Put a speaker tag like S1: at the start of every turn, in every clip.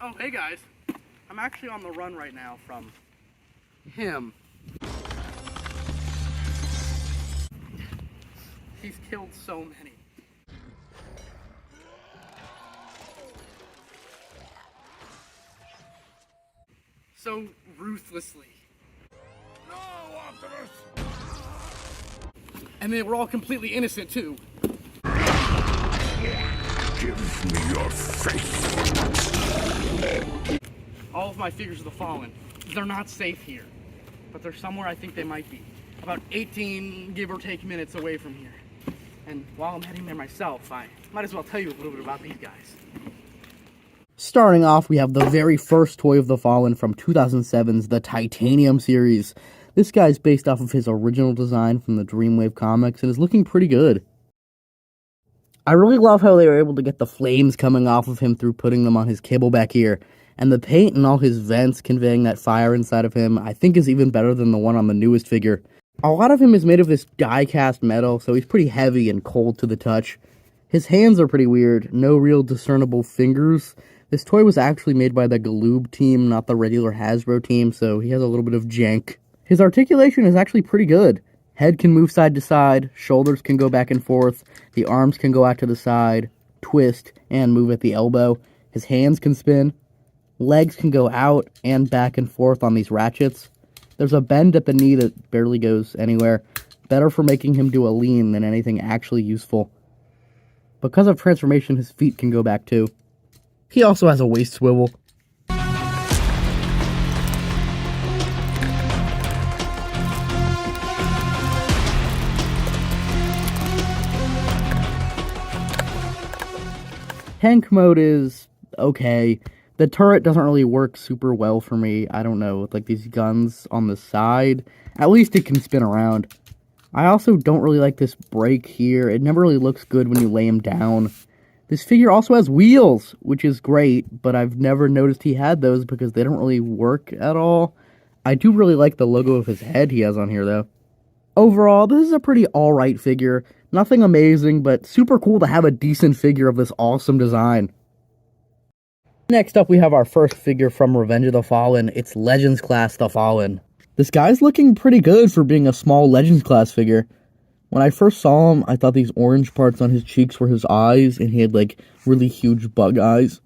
S1: Oh, hey guys. I'm actually on the run right now from him. He's killed so many. So ruthlessly.
S2: No, Optimus!
S1: And they were all completely innocent too.
S2: Give me your face.
S1: All of my figures of the Fallen, they're not safe here, but they're somewhere I think they might be. About 18, give or take, minutes away from here. And while I'm heading there myself, I might as well tell you a little bit about these guys. Starting off, we have the very first toy of the Fallen from 2007's the Titanium series. This guy's based off of his original design from the Dreamwave comics and is looking pretty good. I really love how they were able to get the flames coming off of him through putting them on his cable back here. And the paint and all his vents conveying that fire inside of him, I think is even better than the one on the newest figure. A lot of him is made of this die-cast metal, so he's pretty heavy and cold to the touch. His hands are pretty weird, no real discernible fingers. This toy was actually made by the Galoob team, not the regular Hasbro team, so he has a little bit of jank. His articulation is actually pretty good. Head can move side to side, shoulders can go back and forth, the arms can go out to the side, twist, and move at the elbow. His hands can spin. Legs can go out and back and forth on these ratchets. There's a bend at the knee that barely goes anywhere. Better for making him do a lean than anything actually useful. Because of transformation, his feet can go back too. He also has a waist swivel. Tank mode is okay. The turret doesn't really work super well for me. I don't know, with like these guns on the side. At least it can spin around. I also don't really like this brake here. It never really looks good when you lay him down. This figure also has wheels, which is great, but I've never noticed he had those because they don't really work at all. I do really like the logo of his head he has on here, though. Overall, this is a pretty alright figure. Nothing amazing, but super cool to have a decent figure of this awesome design. Next up, we have our first figure from Revenge of the Fallen. It's Legends Class The Fallen. This guy's looking pretty good for being a small Legends Class figure. When I first saw him, I thought these orange parts on his cheeks were his eyes, and he had, like, really huge bug eyes.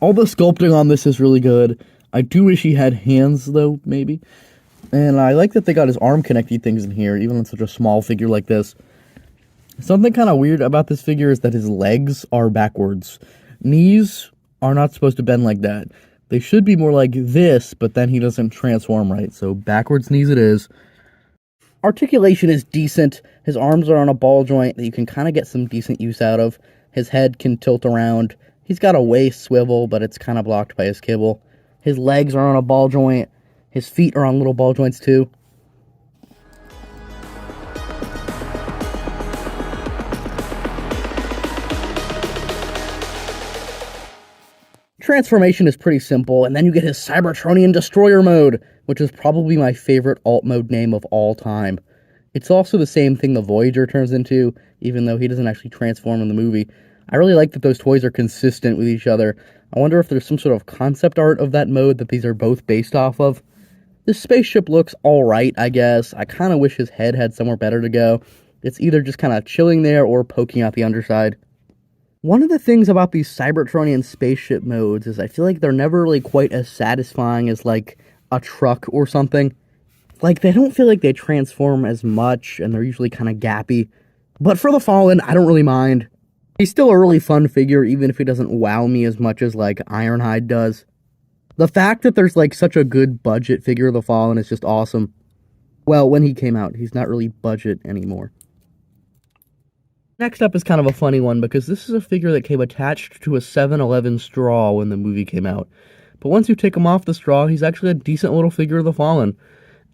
S1: All the sculpting on this is really good. I do wish he had hands, though, maybe. And I like that they got his arm connecty things in here, even on such a small figure like this. Something kind of weird about this figure is that his legs are backwards. Knees are not supposed to bend like that. They should be more like this, but then he doesn't transform right, so backwards knees it is. Articulation is decent. His arms are on a ball joint that you can kind of get some decent use out of. His head can tilt around. He's got a waist swivel, but it's kind of blocked by his kibble. His legs are on a ball joint. His feet are on little ball joints too. Transformation is pretty simple, and then you get his Seibertronian Destroyer mode, which is probably my favorite alt mode name of all time. It's also the same thing the Voyager turns into, even though he doesn't actually transform in the movie. I really like that those toys are consistent with each other. I wonder if there's some sort of concept art of that mode that these are both based off of. This spaceship looks alright, I guess. I kind of wish his head had somewhere better to go. It's either just kind of chilling there or poking out the underside. One of the things about these Seibertronian spaceship modes is I feel like they're never really quite as satisfying as, like, a truck or something. Like, they don't feel like they transform as much, and they're usually kind of gappy. But for the Fallen, I don't really mind. He's still a really fun figure, even if he doesn't wow me as much as, like, Ironhide does. The fact that there's, like, such a good budget figure of the Fallen is just awesome. Well, when he came out, he's not really budget anymore. Next up is kind of a funny one, because this is a figure that came attached to a 7-Eleven straw when the movie came out. But once you take him off the straw, he's actually a decent little figure of the Fallen.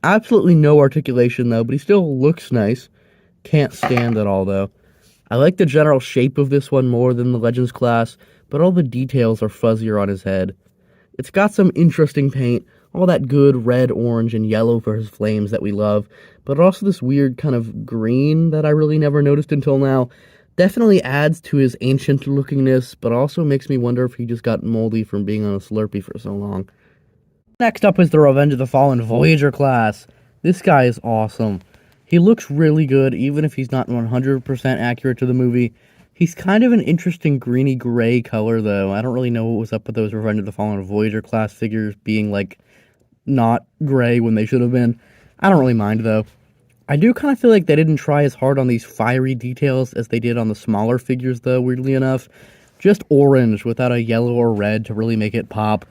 S1: Absolutely no articulation, though, but he still looks nice. Can't stand at all, though. I like the general shape of this one more than the Legends Class, but all the details are fuzzier on his head. It's got some interesting paint, all that good red, orange, and yellow for his flames that we love, but also this weird kind of green that I really never noticed until now. Definitely adds to his ancient lookingness, but also makes me wonder if he just got moldy from being on a Slurpee for so long. Next up is the Revenge of the Fallen Voyager class. This guy is awesome. He looks really good, even if he's not 100% accurate to the movie. He's kind of an interesting greeny gray color, though. I don't really know what was up with those Revenge of the Fallen Voyager class figures being, like, not gray when they should have been. I don't really mind, though. I do kind of feel like they didn't try as hard on these fiery details as they did on the smaller figures, though, weirdly enough. Just orange without a yellow or red to really make it pop.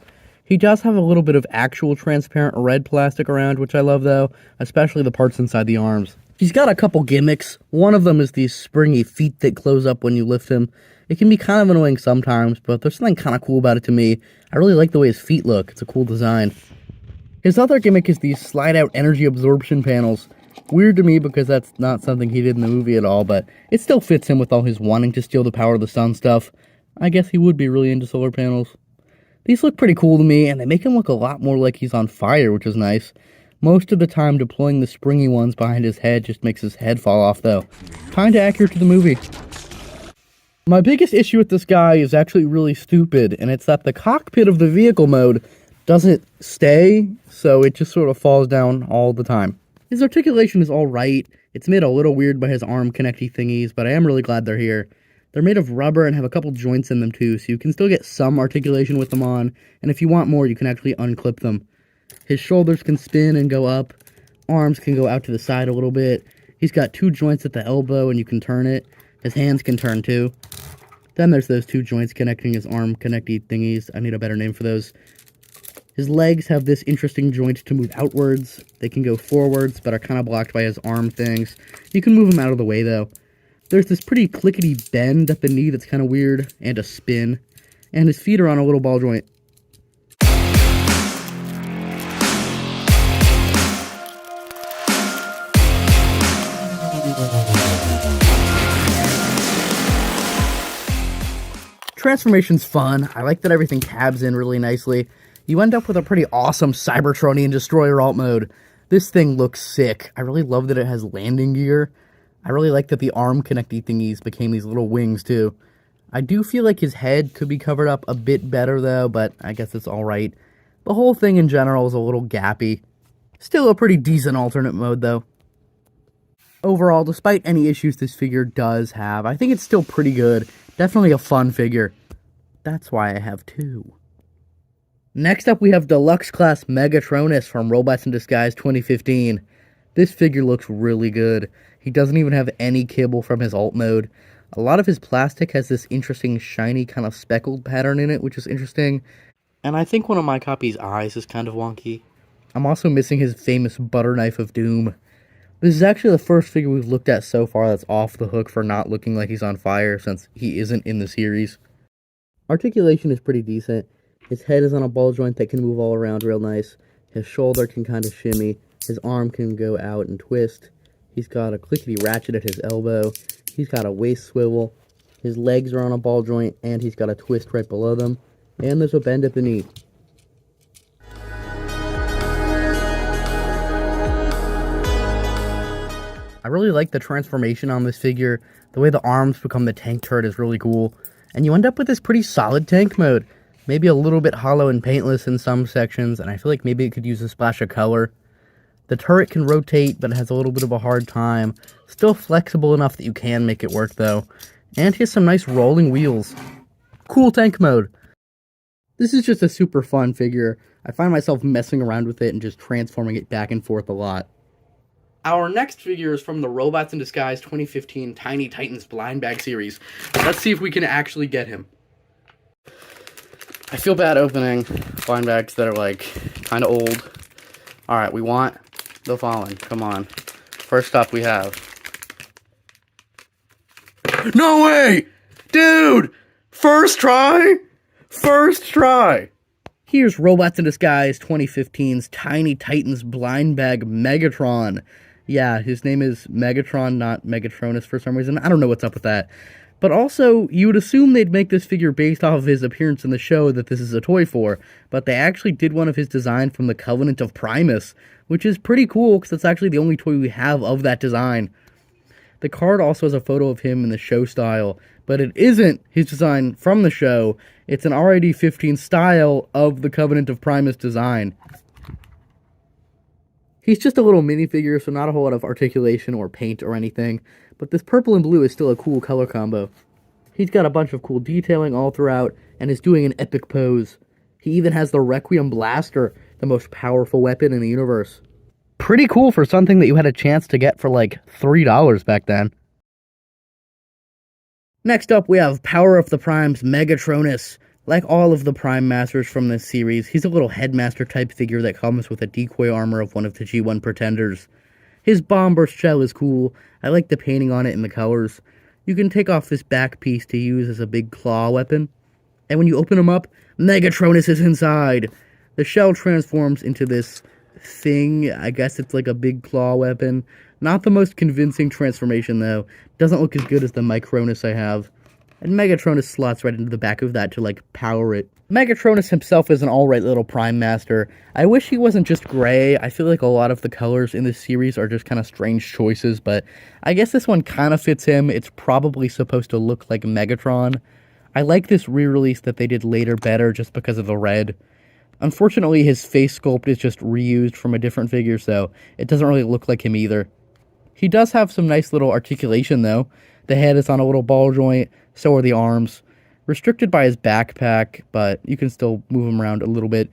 S1: He does have a little bit of actual transparent red plastic around, which I love, though, especially the parts inside the arms. He's got a couple gimmicks. One of them is these springy feet that close up when you lift him. It can be kind of annoying sometimes, but there's something kind of cool about it to me. I really like the way his feet look. It's a cool design. His other gimmick is these slide-out energy absorption panels. Weird to me because that's not something he did in the movie at all, but it still fits him with all his wanting to steal the power of the sun stuff. I guess he would be really into solar panels. These look pretty cool to me, and they make him look a lot more like he's on fire, which is nice. Most of the time, deploying the springy ones behind his head just makes his head fall off, though. Kinda accurate to the movie. My biggest issue with this guy is actually really stupid, and it's that the cockpit of the vehicle mode doesn't stay, so it just sort of falls down all the time. His articulation is alright. It's made a little weird by his arm connecty thingies, but I am really glad they're here. They're made of rubber and have a couple joints in them too, so you can still get some articulation with them on, and if you want more, you can actually unclip them. His shoulders can spin and go up. Arms can go out to the side a little bit. He's got two joints at the elbow and you can turn it. His hands can turn too. Then there's those two joints connecting his arm connecty thingies. I need a better name for those. His legs have this interesting joint to move outwards. They can go forwards, but are kind of blocked by his arm things. You can move them out of the way, though. There's this pretty clickety bend at the knee that's kind of weird, and a spin. And his feet are on a little ball joint. Transformation's fun. I like that everything tabs in really nicely. You end up with a pretty awesome Seibertronian Destroyer alt mode. This thing looks sick. I really love that it has landing gear. I really like that the arm connecty thingies became these little wings too. I do feel like his head could be covered up a bit better though, but I guess it's alright. The whole thing in general is a little gappy. Still a pretty decent alternate mode though. Overall, despite any issues this figure does have, I think it's still pretty good. Definitely a fun figure. That's why I have two. Next up, we have Deluxe Class Megatronus from Robots in Disguise 2015. This figure looks really good. He doesn't even have any kibble from his alt mode. A lot of his plastic has this interesting shiny kind of speckled pattern in it, which is interesting. And I think one of my copy's eyes is kind of wonky. I'm also missing his famous butter knife of doom. This is actually the first figure we've looked at so far that's off the hook for not looking like he's on fire, since he isn't in the series. Articulation is pretty decent. His head is on a ball joint that can move all around real nice. His shoulder can kind of shimmy. His arm can go out and twist. He's got a clickety ratchet at his elbow. He's got a waist swivel. His legs are on a ball joint, and he's got a twist right below them. And there's a bend at the knee. I really like the transformation on this figure. The way the arms become the tank turret is really cool. And you end up with this pretty solid tank mode. Maybe a little bit hollow and paintless in some sections, and I feel like maybe it could use a splash of color. The turret can rotate, but it has a little bit of a hard time. Still flexible enough that you can make it work, though. And he has some nice rolling wheels. Cool tank mode. This is just a super fun figure. I find myself messing around with it and just transforming it back and forth a lot. Our next figure is from the Robots in Disguise 2015 Tiny Titans Blind Bag series. Let's see if we can actually get him. I feel bad opening blind bags that are, like, kind of old. Alright, we want the Fallen. Come on. First up we have... No way! Dude! First try? First try! Here's Robots in Disguise 2015's Tiny Titans Blind Bag Megatron. Yeah, his name is Megatron, not Megatronus for some reason. I don't know what's up with that. But also, you would assume they'd make this figure based off of his appearance in the show that this is a toy for, but they actually did one of his design from the Covenant of Primus, which is pretty cool because it's actually the only toy we have of that design. The card also has a photo of him in the show style, but it isn't his design from the show. It's an RID-15 style of the Covenant of Primus design. He's just a little minifigure, so not a whole lot of articulation or paint or anything, but this purple and blue is still a cool color combo. He's got a bunch of cool detailing all throughout, and is doing an epic pose. He even has the Requiem Blaster, the most powerful weapon in the universe. Pretty cool for something that you had a chance to get for like $3 back then. Next up, we have Power of the Prime's Megatronus. Like all of the Prime Masters from this series, he's a little Headmaster type figure that comes with a decoy armor of one of the G1 Pretenders. His bomb burst shell is cool. I like the painting on it and the colors. You can take off this back piece to use as a big claw weapon. And when you open him up, Megatronus is inside. The shell transforms into this thing. I guess it's like a big claw weapon. Not the most convincing transformation though. Doesn't look as good as the Micronus I have. And Megatronus slots right into the back of that to like power it. Megatronus himself is an alright little Prime Master. I wish he wasn't just gray. I feel like a lot of the colors in this series are just kind of strange choices, but I guess this one kind of fits him. It's probably supposed to look like Megatron. I like this re-release that they did later better just because of the red. Unfortunately, his face sculpt is just reused from a different figure, so it doesn't really look like him either. He does have some nice little articulation, though. The head is on a little ball joint, so are the arms. Restricted by his backpack, but you can still move him around a little bit.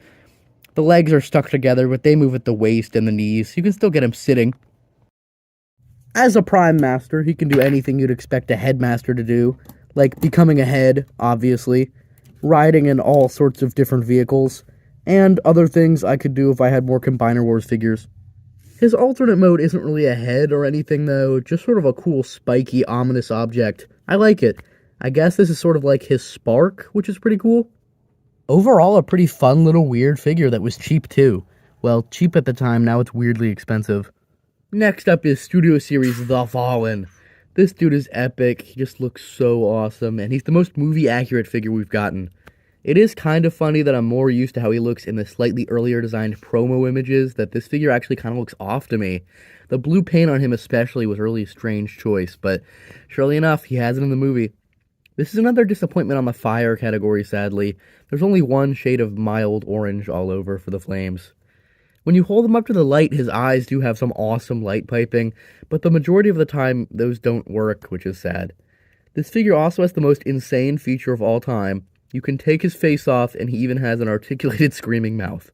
S1: The legs are stuck together, but they move at the waist and the knees. You can still get him sitting. As a Prime Master, he can do anything you'd expect a Headmaster to do, like becoming a head, obviously, riding in all sorts of different vehicles, and other things I could do if I had more Combiner Wars figures. His alternate mode isn't really a head or anything, though, just sort of a cool, spiky, ominous object. I like it. I guess this is sort of like his spark, which is pretty cool. Overall, a pretty fun little weird figure that was cheap, too. Well, cheap at the time, now it's weirdly expensive. Next up is Studio Series The Fallen. This dude is epic, he just looks so awesome, and he's the most movie-accurate figure we've gotten. It is kind of funny that I'm more used to how he looks in the slightly earlier designed promo images, that this figure actually kind of looks off to me. The blue paint on him especially was a really strange choice, but surely enough, he has it in the movie. This is another disappointment on the fire category, sadly. There's only one shade of mild orange all over for the flames. When you hold him up to the light, his eyes do have some awesome light piping, but the majority of the time, those don't work, which is sad. This figure also has the most insane feature of all time. You can take his face off, and he even has an articulated screaming mouth.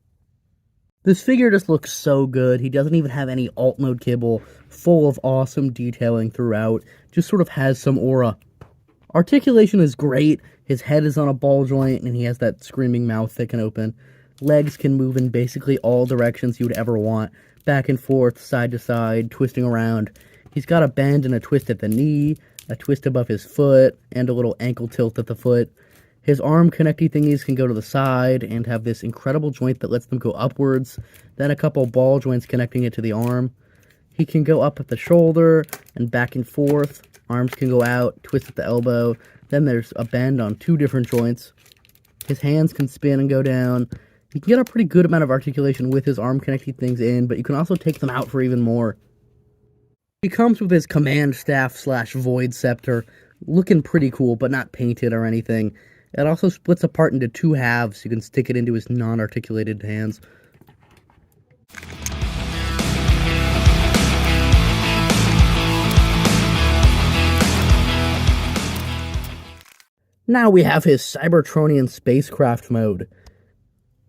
S1: This figure just looks so good. He doesn't even have any alt mode kibble, full of awesome detailing throughout, just sort of has some aura. Articulation is great. His head is on a ball joint, and he has that screaming mouth that can open. Legs can move in basically all directions you would ever want. Back and forth, side to side, twisting around. He's got a bend and a twist at the knee, a twist above his foot, and a little ankle tilt at the foot. His arm connecty thingies can go to the side and have this incredible joint that lets them go upwards, then a couple ball joints connecting it to the arm. He can go up at the shoulder and back and forth. Arms can go out, twist at the elbow. Then there's a bend on two different joints. His hands can spin and go down. You can get a pretty good amount of articulation with his arm connecting things in, but you can also take them out for even more. He comes with his command staff / void scepter, looking pretty cool, but not painted or anything. It also splits apart into two halves. You can stick it into his non-articulated hands. Now we have his Seibertronian spacecraft mode.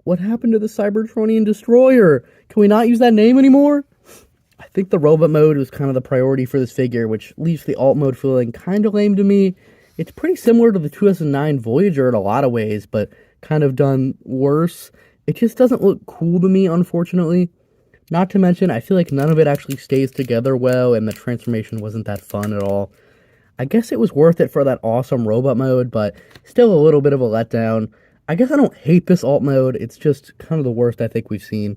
S1: What happened to the Seibertronian destroyer? Can we not use that name anymore? I think the robot mode was kind of the priority for this figure, which leaves the alt mode feeling kind of lame to me. It's pretty similar to the 2009 Voyager in a lot of ways, but kind of done worse. It just doesn't look cool to me, unfortunately. Not to mention, I feel like none of it actually stays together well, and the transformation wasn't that fun at all. I guess it was worth it for that awesome robot mode, but still a little bit of a letdown. I guess I don't hate this alt mode, it's just kind of the worst I think we've seen.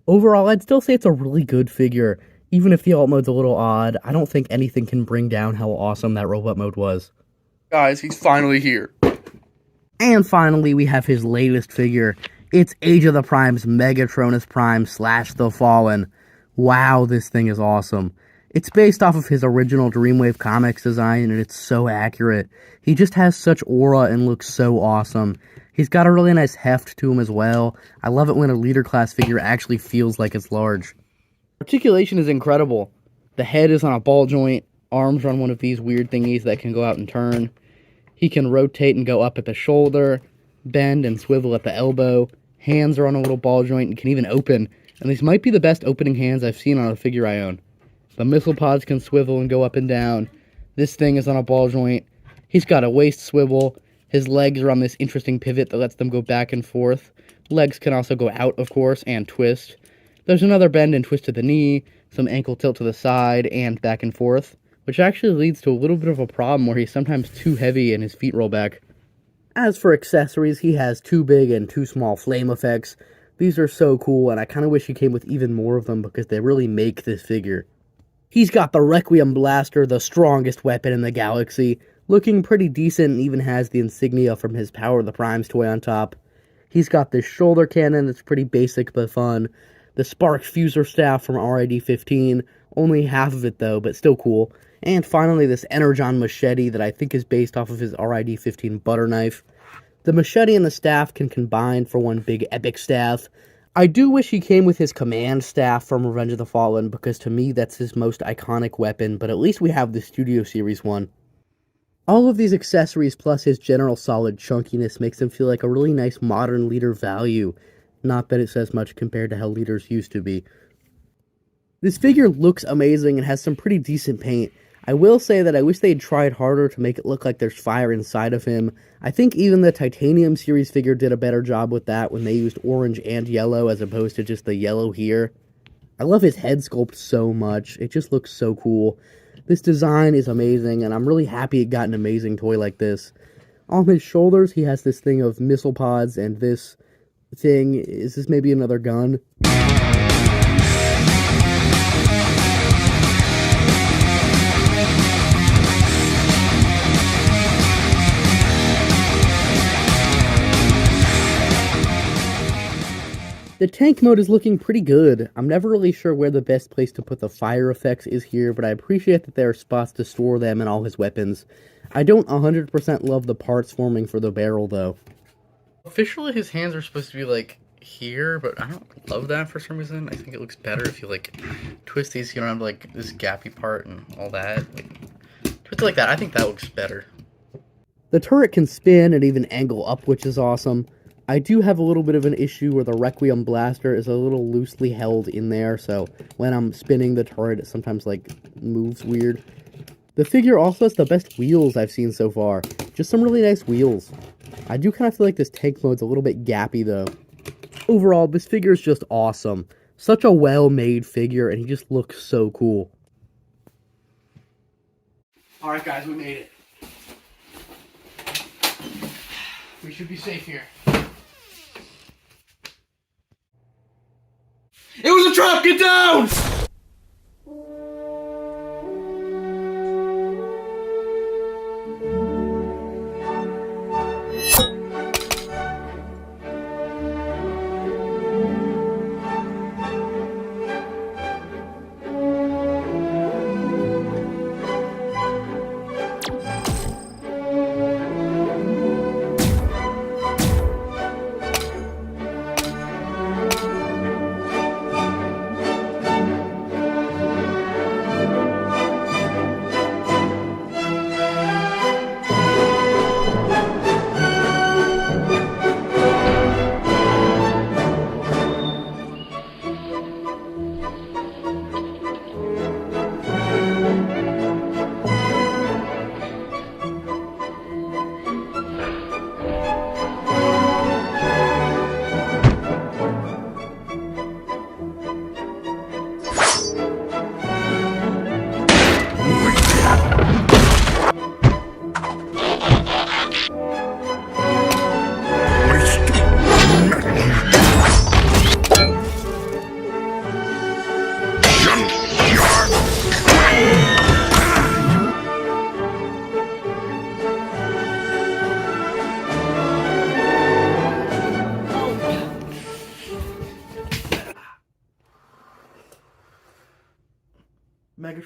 S1: Overall, I'd still say it's a really good figure. Even if the alt mode's a little odd, I don't think anything can bring down how awesome that robot mode was.
S3: Guys, he's finally here.
S1: And finally, we have his latest figure. It's Age of the Prime's Megatronus Prime / The Fallen. Wow, this thing is awesome. It's based off of his original Dreamwave Comics design, and it's so accurate. He just has such aura and looks so awesome. He's got a really nice heft to him as well. I love it when a leader class figure actually feels like it's large. Articulation is incredible. The head is on a ball joint, arms are on one of these weird thingies that can go out and turn. He can rotate and go up at the shoulder, bend and swivel at the elbow. Hands are on a little ball joint and can even open. And these might be the best opening hands I've seen on a figure I own. The missile pods can swivel and go up and down. This thing is on a ball joint. He's got a waist swivel. His legs are on this interesting pivot that lets them go back and forth. Legs can also go out, of course, and twist. There's another bend and twist to the knee, some ankle tilt to the side, and back and forth, which actually leads to a little bit of a problem where he's sometimes too heavy and his feet roll back. As for accessories, he has 2 big and 2 small flame effects. These are so cool, and I kind of wish he came with even more of them because they really make this figure. He's got the Requiem Blaster, the strongest weapon in the galaxy, looking pretty decent and even has the insignia from his Power of the Primes toy on top. He's got this shoulder cannon that's pretty basic but fun, the Spark Fuser Staff from RID-15, only half of it though, but still cool, and finally this Energon Machete that I think is based off of his RID-15 butter knife. The machete and the staff can combine for one big epic staff. I do wish he came with his command staff from Revenge of the Fallen, because to me that's his most iconic weapon, but at least we have the Studio Series one. All of these accessories plus his general solid chunkiness makes him feel like a really nice modern leader value. Not that it says much compared to how leaders used to be. This figure looks amazing and has some pretty decent paint. I will say that I wish they'd tried harder to make it look like there's fire inside of him. I think even the Titanium series figure did a better job with that when they used orange and yellow as opposed to just the yellow here. I love his head sculpt so much. It just looks so cool. This design is amazing, and I'm really happy it got an amazing toy like this. On his shoulders, he has this thing of missile pods, and this thing, is this maybe another gun? The tank mode is looking pretty good. I'm never really sure where the best place to put the fire effects is here, but I appreciate that there are spots to store them and all his weapons. I don't 100% love the parts forming for the barrel, though. Officially, his hands are supposed to be, like, here, but I don't love that for some reason. I think it looks better if you, like, twist these, you don't have, like, this gappy part and all that. Like, twist it like that. I think that looks better. The turret can spin and even angle up, which is awesome. I do have a little bit of an issue where the Requiem Blaster is a little loosely held in there, so when I'm spinning the turret, it sometimes, like, moves weird. The figure also has the best wheels I've seen so far. Just some really nice wheels. I do kind of feel like this tank mode's a little bit gappy, though. Overall, this figure is just awesome. Such a well-made figure, and he just looks so cool. Alright guys, we made it. We should be safe here.
S3: It was a trap! Get down!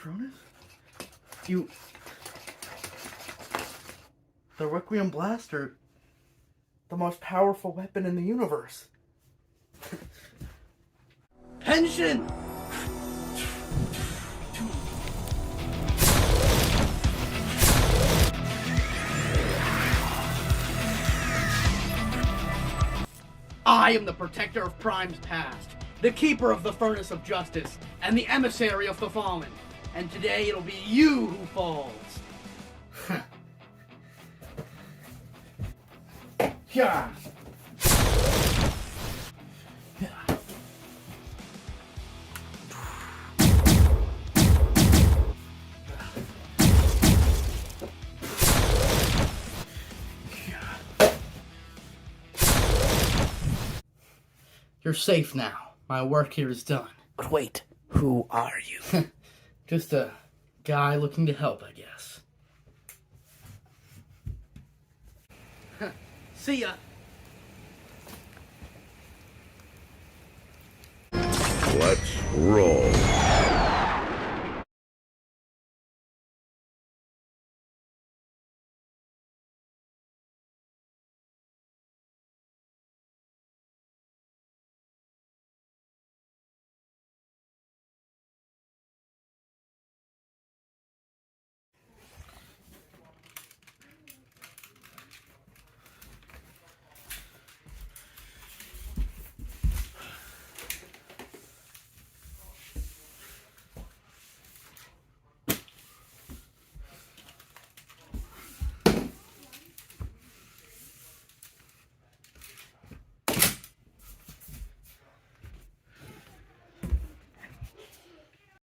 S1: Megatronus? You... The Requiem Blaster, the most powerful weapon in the universe. Henshin! I am the protector of Prime's past, the keeper of the furnace of justice, and the emissary of the fallen. And today it'll be you who falls. Yeah. You're safe now. My work here is done.
S4: But wait, who are you?
S1: Just a guy looking to help, I guess. See ya.
S2: Let's roll.